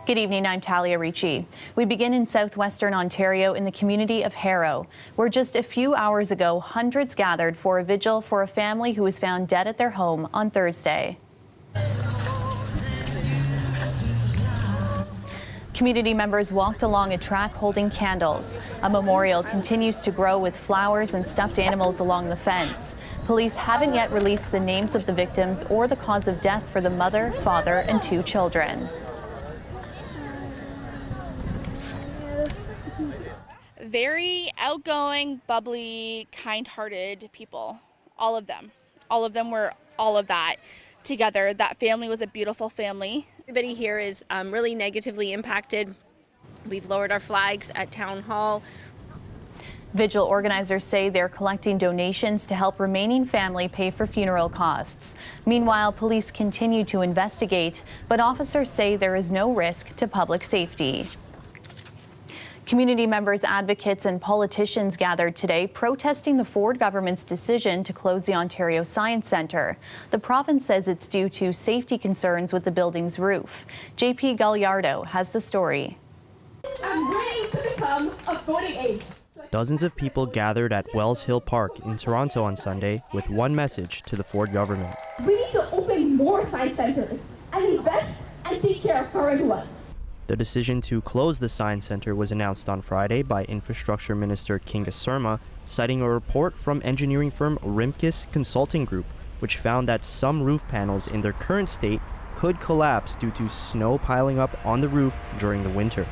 Good evening, I'm Talia Ricci. We begin in southwestern Ontario in the community of Harrow, where just a few hours ago, hundreds gathered for a vigil for a family who was found dead at their home on Thursday. Community members walked along a track holding candles. A memorial continues to grow with flowers and stuffed animals along the fence. Police haven't yet released the names of the victims or the cause of death for the mother, father, and 2 children. Very outgoing, bubbly, kind-hearted people. All of them. All of them were all of that together. That family was a beautiful family. Everybody here is really negatively impacted. We've lowered our flags at Town Hall. Vigil organizers say they're collecting donations to help remaining family pay for funeral costs. Meanwhile, police continue to investigate, but officers say there is no risk to public safety. Community members, advocates, and politicians gathered today protesting the Ford government's decision to close the Ontario Science Centre. The province says it's due to safety concerns with the building's roof. JP Gallardo has the story. I'm ready to become of voting age. Dozens of people gathered at Wells Hill Park in Toronto on Sunday with one message to the Ford government. We need to open more science centres and invest and take care of current ones. The decision to close the Science Centre was announced on Friday by Infrastructure Minister Kinga Surma, citing a report from engineering firm Rimkus Consulting Group, which found that some roof panels in their current state could collapse due to snow piling up on the roof during the winter.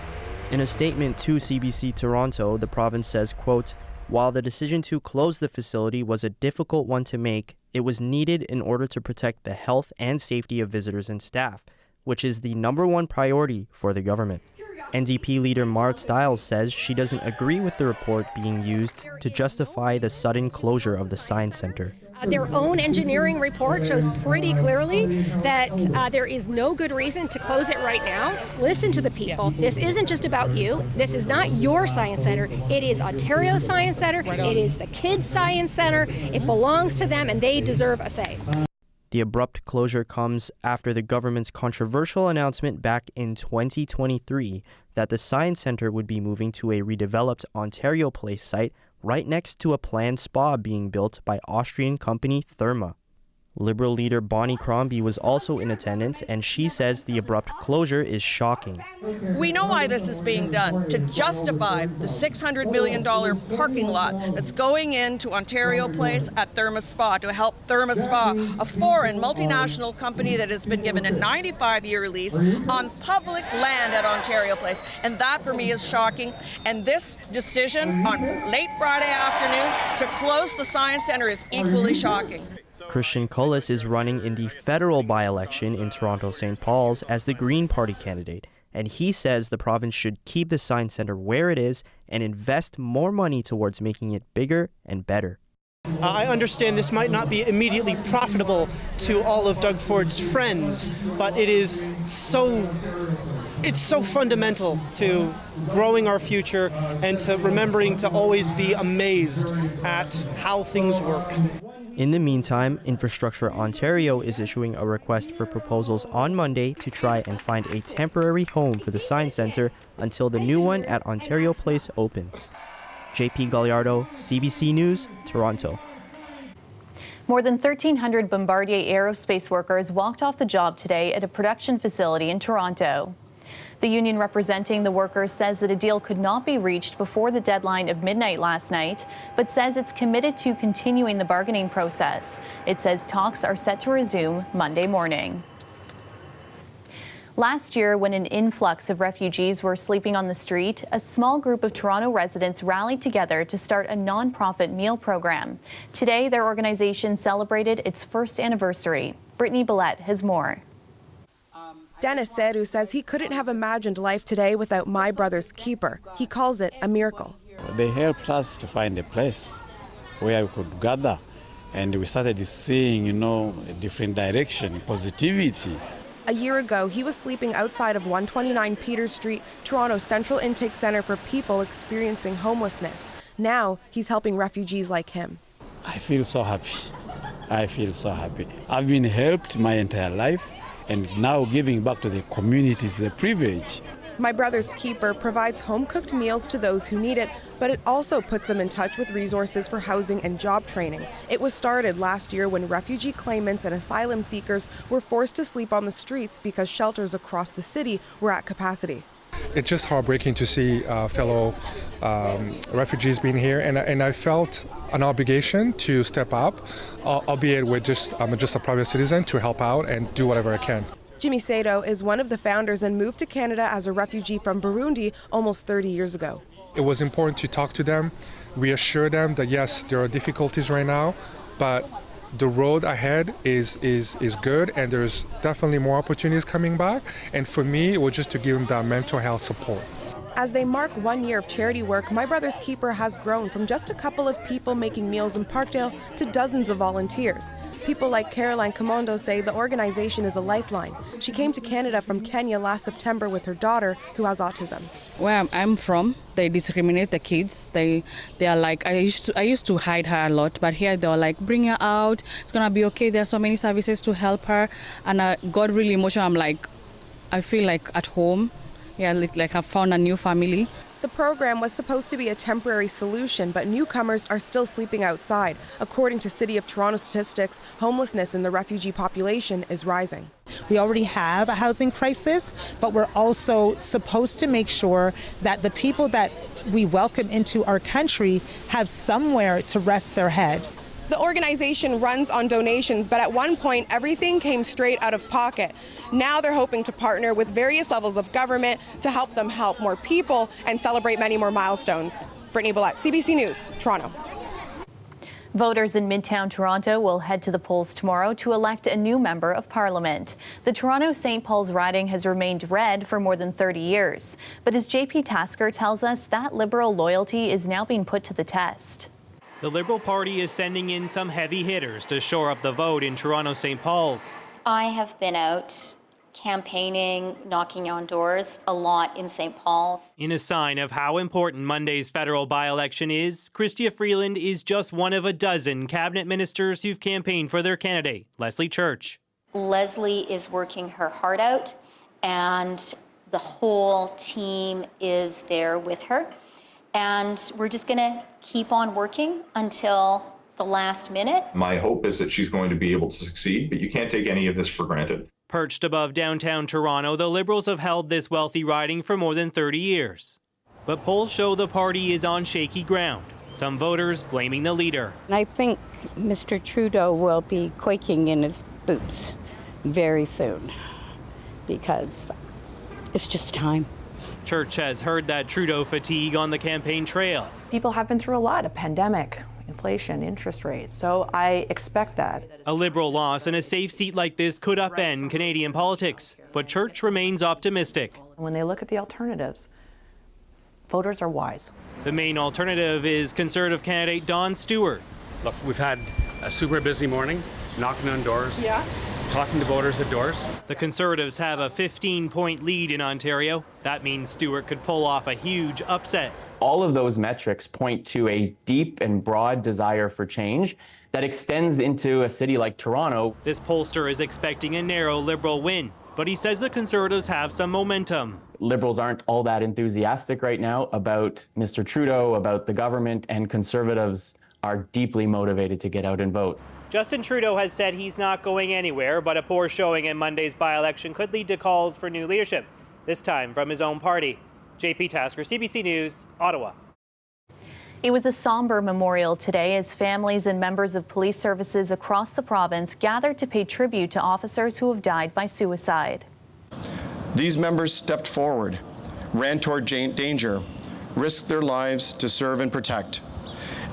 In a statement to CBC Toronto, the province says, quote, "While the decision to close the facility was a difficult one to make, it was needed in order to protect the health and safety of visitors and staff, which is the #1 priority for the government." NDP leader Mart Stiles says she doesn't agree with the report being used to justify the sudden closure of the Science Centre. Their own engineering report shows pretty clearly that there is no good reason to close it right now. Listen to the people. This isn't just about you. This is not your science center. It is Ontario Science Center. It is the Kids Science Center. It belongs to them and they deserve a say. The abrupt closure comes after the government's controversial announcement back in 2023 that the Science Centre would be moving to a redeveloped Ontario Place site right next to a planned spa being built by Austrian company Therma. Liberal leader Bonnie Crombie was also in attendance, and she says the abrupt closure is shocking. We know why this is being done, to justify the $600 million parking lot that's going into Ontario Place at Therma Spa, to help Therma Spa, a foreign multinational company that has been given a 95-year lease on public land at Ontario Place. And that for me is shocking. And this decision on late Friday afternoon to close the Science Centre is equally shocking. Christian Cullis is running in the federal by-election in Toronto St. Paul's as the Green Party candidate, and he says the province should keep the Science Centre where it is and invest more money towards making it bigger and better. I understand this might not be immediately profitable to all of Doug Ford's friends, but it's so fundamental to growing our future and to remembering to always be amazed at how things work. In the meantime, Infrastructure Ontario is issuing a request for proposals on Monday to try and find a temporary home for the Science Centre until the new one at Ontario Place opens. JP Gallardo, CBC News, Toronto. More than 1,300 Bombardier Aerospace workers walked off the job today at a production facility in Toronto. The union representing the workers says that a deal could not be reached before the deadline of midnight last night, but says it's committed to continuing the bargaining process. It says talks are set to resume Monday morning. Last year, when an influx of refugees were sleeping on the street, a small group of Toronto residents rallied together to start a nonprofit meal program. Today, their organization celebrated its first anniversary. Brittany Billette has more. Dennis Seru says he couldn't have imagined life today without My Brother's Keeper. He calls it a miracle. They helped us to find a place where we could gather, and we started seeing, a different direction, positivity. A year ago, he was sleeping outside of 129 Peters Street, Toronto's central intake center for people experiencing homelessness. Now, he's helping refugees like him. I feel so happy. I've been helped my entire life. and now giving back to the community is a privilege. My Brother's Keeper provides home-cooked meals to those who need it, but it also puts them in touch with resources for housing and job training. It was started last year when refugee claimants and asylum seekers were forced to sleep on the streets because shelters across the city were at capacity. It's just heartbreaking to see fellow refugees being here, and I felt an obligation to step up, albeit with I'm just a private citizen, to help out and do whatever I can. Jimmy Sato is one of the founders and moved to Canada as a refugee from Burundi almost 30 years ago. It was important to talk to them, reassure them that yes, there are difficulties right now, but the road ahead is good, and there's definitely more opportunities coming back. And for me, it was just to give them that mental health support. As they mark 1 year of charity work, My Brother's Keeper has grown from just a couple of people making meals in Parkdale to dozens of volunteers. People like Caroline Kamondo say the organization is a lifeline. She came to Canada from Kenya last September with her daughter, who has autism. Where I'm from, they discriminate the kids. They are like, I used to hide her a lot, but here they were like, bring her out. It's gonna be okay. There are so many services to help her, and I got really emotional. I'm like, I feel like at home. Yeah, like I've found a new family. The program was supposed to be a temporary solution, but newcomers are still sleeping outside. According to City of Toronto statistics, homelessness in the refugee population is rising. We already have a housing crisis, but we're also supposed to make sure that the people that we welcome into our country have somewhere to rest their head. The organization runs on donations, but at one point, everything came straight out of pocket. Now they're hoping to partner with various levels of government to help them help more people and celebrate many more milestones. Brittany Billette, CBC News, Toronto. Voters in Midtown Toronto will head to the polls tomorrow to elect a new member of Parliament. The Toronto St. Paul's riding has remained red for more than 30 years. But as JP Tasker tells us, that Liberal loyalty is now being put to the test. The Liberal Party is sending in some heavy hitters to shore up the vote in Toronto St. Paul's. I have been out campaigning, knocking on doors a lot in St. Paul's. In a sign of how important Monday's federal by-election is, Chrystia Freeland is just one of a dozen cabinet ministers who've campaigned for their candidate, Leslie Church. Leslie is working her heart out, and the whole team is there with her. And we're just going to keep on working until the last minute. My hope is that she's going to be able to succeed, but you can't take any of this for granted. Perched above downtown Toronto, the Liberals have held this wealthy riding for more than 30 years. But polls show the party is on shaky ground, some voters blaming the leader. I think Mr. Trudeau will be quaking in his boots very soon because it's just time. Church has heard that Trudeau fatigue on the campaign trail. People have been through a lot, a pandemic, inflation, interest rates, so I expect that. A Liberal loss in a safe seat like this could upend Canadian politics, but Church remains optimistic. When they look at the alternatives, voters are wise. The main alternative is Conservative candidate Don Stewart. Look, we've had a super busy morning, knocking on doors. Yeah. Talking to voters at doors. The Conservatives have a 15-point lead in Ontario. That means Stewart could pull off a huge upset. All of those metrics point to a deep and broad desire for change that extends into a city like Toronto. This pollster is expecting a narrow Liberal win, but he says the Conservatives have some momentum. Liberals aren't all that enthusiastic right now about Mr. Trudeau, about the government, and Conservatives are deeply motivated to get out and vote. Justin Trudeau has said he's not going anywhere, but a poor showing in Monday's by-election could lead to calls for new leadership, this time from his own party. JP Tasker, CBC News, Ottawa. It was a somber memorial today as families and members of police services across the province gathered to pay tribute to officers who have died by suicide. These members stepped forward, ran toward danger, risked their lives to serve and protect.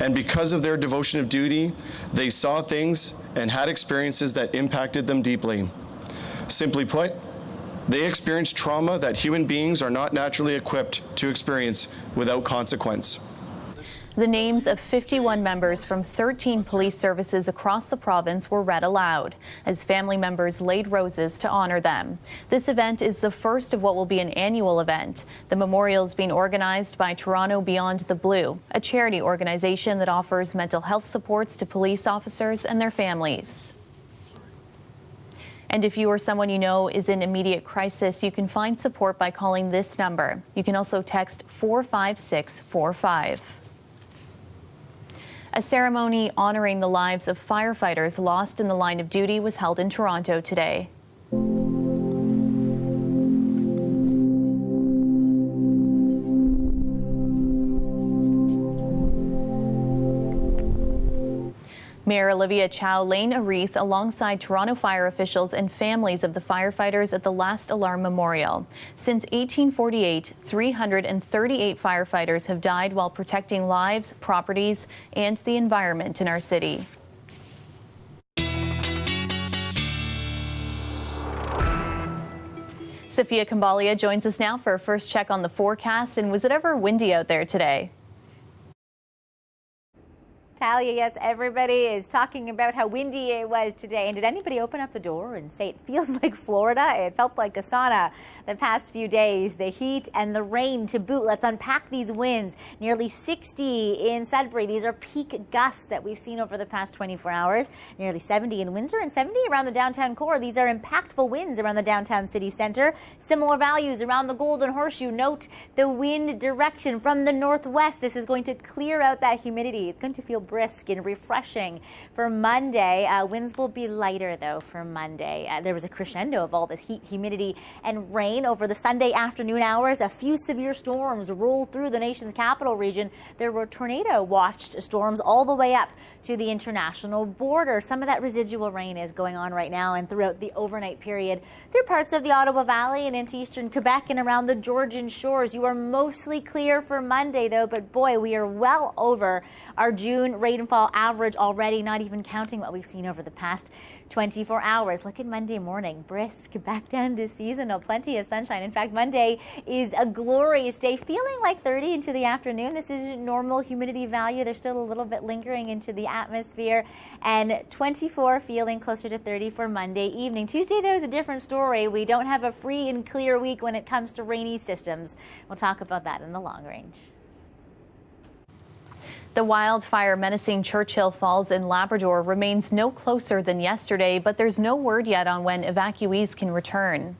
And because of their devotion of duty, they saw things and had experiences that impacted them deeply. Simply put, they experienced trauma that human beings are not naturally equipped to experience without consequence. The names of 51 members from 13 police services across the province were read aloud as family members laid roses to honor them. This event is the first of what will be an annual event. The memorial is being organized by Toronto Beyond the Blue, a charity organization that offers mental health supports to police officers and their families. And if you or someone you know is in immediate crisis, you can find support by calling this number. You can also text 45645. A ceremony honoring the lives of firefighters lost in the line of duty was held in Toronto today. Mayor Olivia Chow laying a wreath alongside Toronto fire officials and families of the firefighters at the Last Alarm Memorial. Since 1848, 338 firefighters have died while protecting lives, properties, and the environment in our city. Sophia Kambalia joins us now for a first check on the forecast. And was it ever windy out there today? Talia, yes, everybody is talking about how windy it was today. And did anybody open up the door and say it feels like Florida? It felt like a sauna the past few days. The heat and the rain to boot. Let's unpack these winds. Nearly 60 in Sudbury. These are peak gusts that we've seen over the past 24 hours. Nearly 70 in Windsor and 70 around the downtown core. These are impactful winds around the downtown city center. Similar values around the Golden Horseshoe. Note the wind direction from the northwest. This is going to clear out that humidity. It's going to feel brisk and refreshing for Monday. Winds will be lighter though for Monday. There was a crescendo of all this heat, humidity, and rain over the Sunday afternoon hours. A few severe storms rolled through the nation's capital region. There were tornado watched storms all the way up to the international border. Some of that residual rain is going on right now and throughout the overnight period through parts of the Ottawa Valley and into eastern Quebec and around the Georgian shores. You are mostly clear for Monday though, but boy, we are well over our June rainfall average already, not even counting what we've seen over the past 24 hours. Look at Monday morning, brisk, back down to seasonal, plenty of sunshine. In fact, Monday is a glorious day, feeling like 30 into the afternoon. This is normal humidity value. There's still a little bit lingering into the atmosphere, and 24 feeling closer to 30 for Monday evening. Tuesday, though, is a different story. We don't have a free and clear week when it comes to rainy systems. We'll talk about that in the long range. The wildfire menacing Churchill Falls in Labrador remains no closer than yesterday, but there's no word yet on when evacuees can return.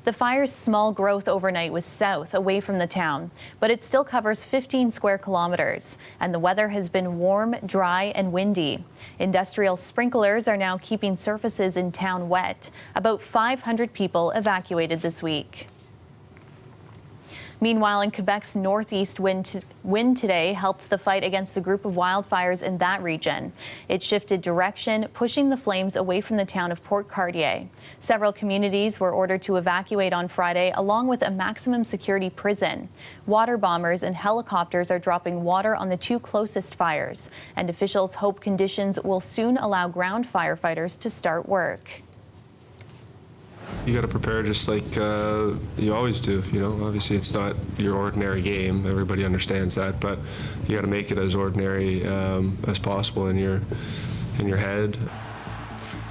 The fire's small growth overnight was south, away from the town, but it still covers 15 square kilometers, and the weather has been warm, dry, and windy. Industrial sprinklers are now keeping surfaces in town wet. About 500 people evacuated this week. Meanwhile, in Quebec's northeast, wind today helped the fight against the group of wildfires in that region. It shifted direction, pushing the flames away from the town of Port Cartier. Several communities were ordered to evacuate on Friday, along with a maximum security prison. Water bombers and helicopters are dropping water on the two closest fires, and officials hope conditions will soon allow ground firefighters to start work. You got to prepare just like you always do. You know, obviously it's not your ordinary game. Everybody understands that, but you got to make it as ordinary as possible in your head.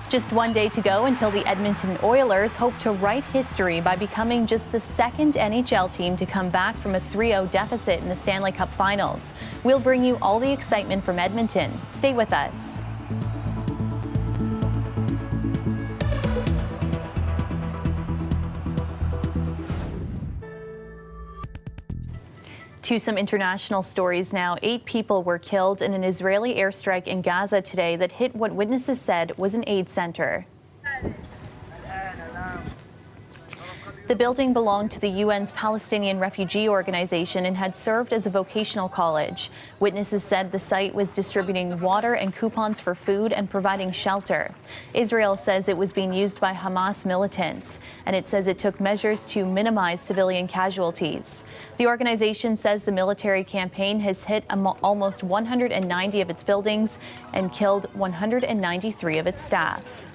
Just one day to go until the Edmonton Oilers hope to write history by becoming just the second NHL team to come back from a 3-0 deficit in the Stanley Cup Finals. We'll bring you all the excitement from Edmonton. Stay with us. To some international stories now. 8 people were killed in an Israeli airstrike in Gaza today that hit what witnesses said was an aid center. The building belonged to the UN's Palestinian Refugee Organization and had served as a vocational college. Witnesses said the site was distributing water and coupons for food and providing shelter. Israel says it was being used by Hamas militants, and it says it took measures to minimize civilian casualties. The organization says the military campaign has hit almost 190 of its buildings and killed 193 of its staff.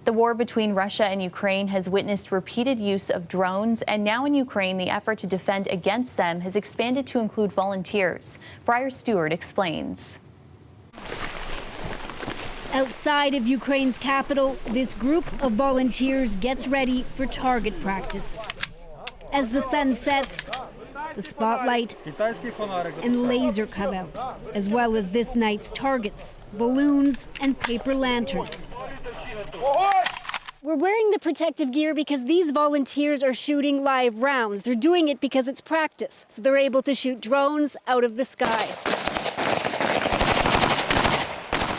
The war between Russia and Ukraine has witnessed repeated use of drones, and now in Ukraine, the effort to defend against them has expanded to include volunteers. Briar Stewart explains. Outside of Ukraine's capital, this group of volunteers gets ready for target practice. As the sun sets, the spotlight and laser cutout, as well as this night's targets, balloons and paper lanterns. We're wearing the protective gear because these volunteers are shooting live rounds. They're doing it because it's practice, so they're able to shoot drones out of the sky.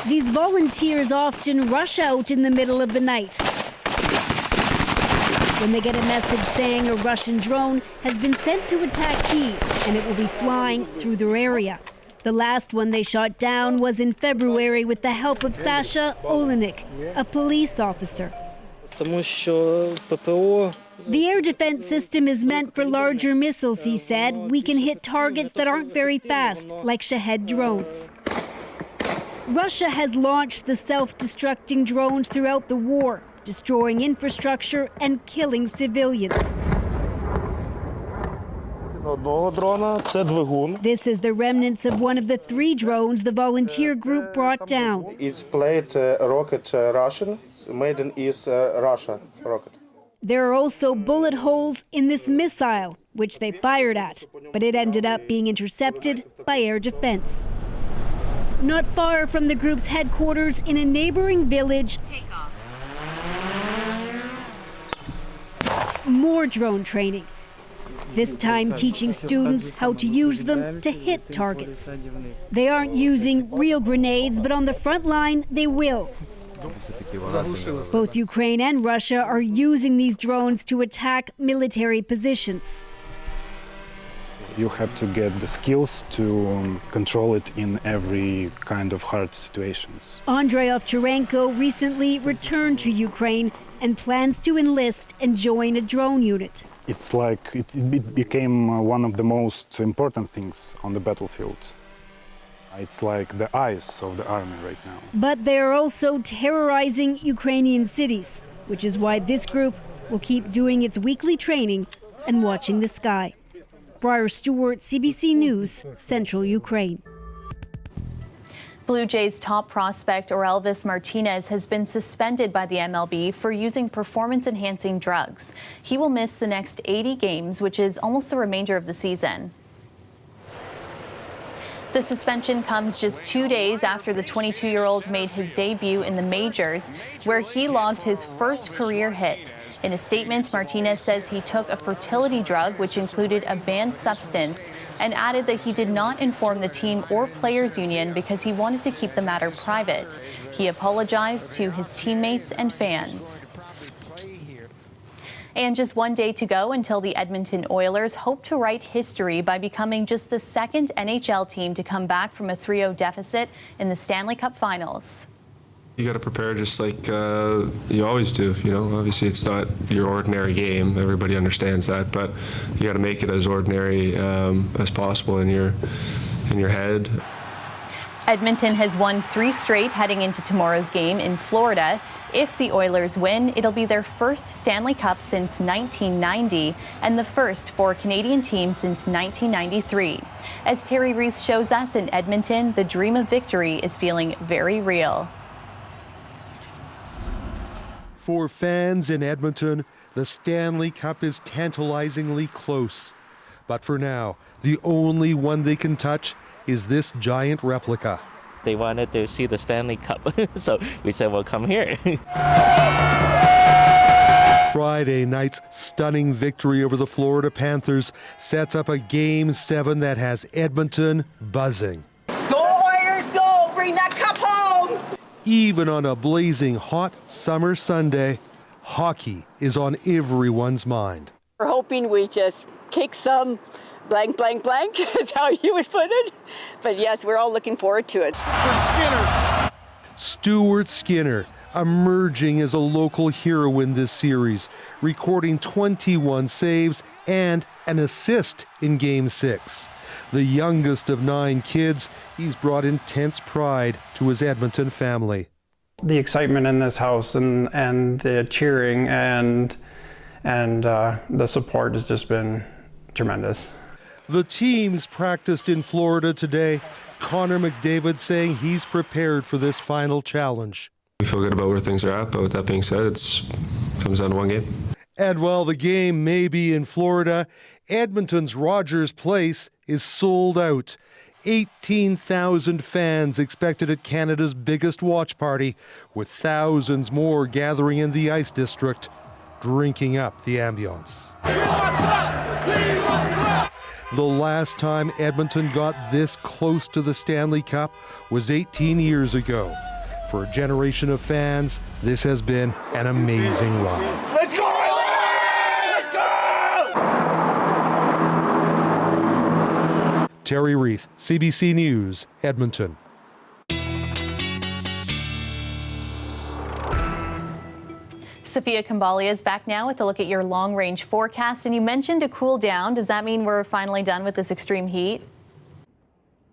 These volunteers often rush out in the middle of the night when they get a message saying a Russian drone has been sent to attack Kyiv and it will be flying through their area. The last one they shot down was in February with the help of Sasha Olenik, a police officer. The air defense system is meant for larger missiles, he said. We can hit targets that aren't very fast, like Shahed drones. Russia has launched the self-destructing drones throughout the war, destroying infrastructure and killing civilians. This is the remnants of one of the 3 drones the volunteer group brought down. It's played rocket Russian, made in East Russia rocket. There are also bullet holes in this missile, which they fired at, but it ended up being intercepted by air defense. Not far from the group's headquarters in a neighboring village, more drone training. This time teaching students how to use them to hit targets. They aren't using real grenades, but on the front line, they will. Both Ukraine and Russia are using these drones to attack military positions. You have to get the skills to control it in every kind of hard situations. Andrei Ovcharenko recently returned to Ukraine and plans to enlist and join a drone unit. It's like it became one of the most important things on the battlefield. It's like the eyes of the army right now. But they are also terrorizing Ukrainian cities, which is why this group will keep doing its weekly training and watching the sky. Briar Stewart, CBC News, Central Ukraine. Blue Jays top prospect Orelvis Martinez has been suspended by the MLB for using performance-enhancing drugs. He will miss the next 80 games, which is almost the remainder of the season. The suspension comes just 2 days after the 22-year-old made his debut in the majors, where he logged his first career hit. In a statement, Martinez says he took a fertility drug, which included a banned substance, and added that he did not inform the team or players' union because he wanted to keep the matter private. He apologized to his teammates and fans. And just 1 day to go until the Edmonton Oilers hope to write history by becoming just the second NHL team to come back from a 3-0 deficit in the Stanley Cup Finals. You got to prepare just like you always do. You know, obviously it's not your ordinary game. Everybody understands that, but you got to make it as ordinary as possible in your head. Edmonton has won 3 straight heading into tomorrow's game in Florida. If the Oilers win, it'll be their first Stanley Cup since 1990 and the first for a Canadian team since 1993. As Terry Reith shows us in Edmonton, the dream of victory is feeling very real. For fans in Edmonton, the Stanley Cup is tantalizingly close. But for now, the only one they can touch is this giant replica. They wanted to see the Stanley Cup, so we said, well, come here. Friday night's stunning victory over the Florida Panthers sets up a Game 7 that has Edmonton buzzing. Go Warriors, go! Bring that cup home! Even on a blazing hot summer Sunday, hockey is on everyone's mind. We're hoping we just kick some blank, blank, blank, is how you would put it. But yes, we're all looking forward to it. For Skinner. Stuart Skinner, emerging as a local hero in this series, recording 21 saves and an assist in Game 6. The youngest of 9 kids, he's brought intense pride to his Edmonton family. The excitement in this house and the cheering and the support has just been tremendous. The teams practiced in Florida today. Connor McDavid saying he's prepared for this final challenge. We feel good about where things are at, but with that being said, it comes down to one game. And while the game may be in Florida, Edmonton's Rogers Place is sold out. 18,000 fans expected at Canada's biggest watch party, with thousands more gathering in the Ice District, drinking up the ambience. The last time Edmonton got this close to the Stanley Cup was 18 years ago. For a generation of fans, this has been an amazing ride. Let's go! Let's go! Terry Reith, CBC News, Edmonton. Sophia Kambalia is back now with a look at your long-range forecast. And you mentioned a cool down. Does that mean we're finally done with this extreme heat?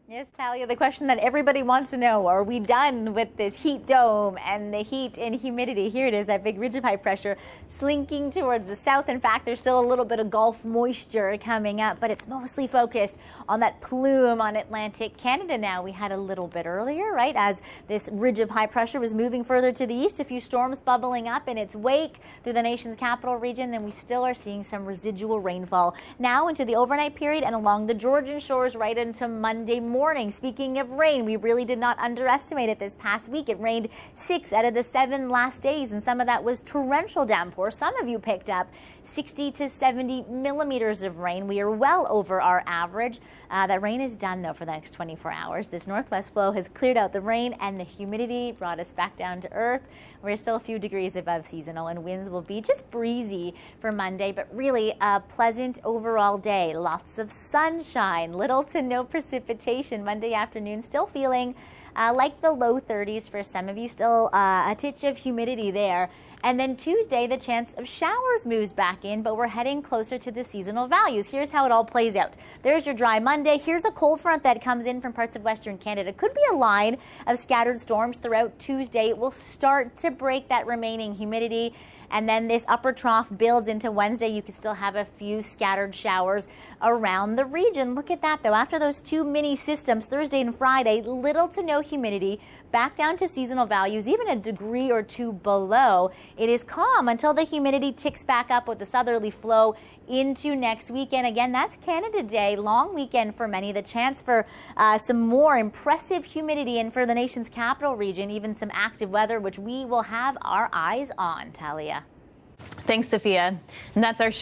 Yes, Talia, the question that everybody wants to know, are we done with this heat dome and the heat and humidity? Here it is, that big ridge of high pressure slinking towards the south. In fact, there's still a little bit of Gulf moisture coming up, but it's mostly focused on that plume on Atlantic Canada now. We had a little bit earlier, right, as this ridge of high pressure was moving further to the east, a few storms bubbling up in its wake through the nation's capital region. Then we still are seeing some residual rainfall now into the overnight period and along the Georgian shores right into Monday morning. Speaking of rain, we really did not underestimate it this past week. It rained 6 out of the 7 last days, and some of that was torrential downpour. Some of you picked up 60 to 70 millimeters of rain. We are well over our average. That rain is done, though, for the next 24 hours. This northwest flow has cleared out the rain, and the humidity brought us back down to earth. We're still a few degrees above seasonal, and winds will be just breezy for Monday, but really a pleasant overall day. Lots of sunshine, little to no precipitation. Monday afternoon, still feeling like the low 30s for some of you, still a titch of humidity there. And then Tuesday, the chance of showers moves back in, but we're heading closer to the seasonal values. Here's how it all plays out. There's your dry Monday. Here's a cold front that comes in from parts of Western Canada. Could be a line of scattered storms throughout Tuesday. It will start to break that remaining humidity. And then this upper trough builds into Wednesday. You could still have a few scattered showers around the region. Look at that, though. After those two mini systems, Thursday and Friday, little to no humidity, back down to seasonal values, even a degree or two below. It is calm until the humidity ticks back up with the southerly flow into next weekend. Again, that's Canada Day, long weekend for many. The chance for some more impressive humidity and for the nation's capital region, even some active weather, which we will have our eyes on, Talia. Thanks, Sophia. And that's our show.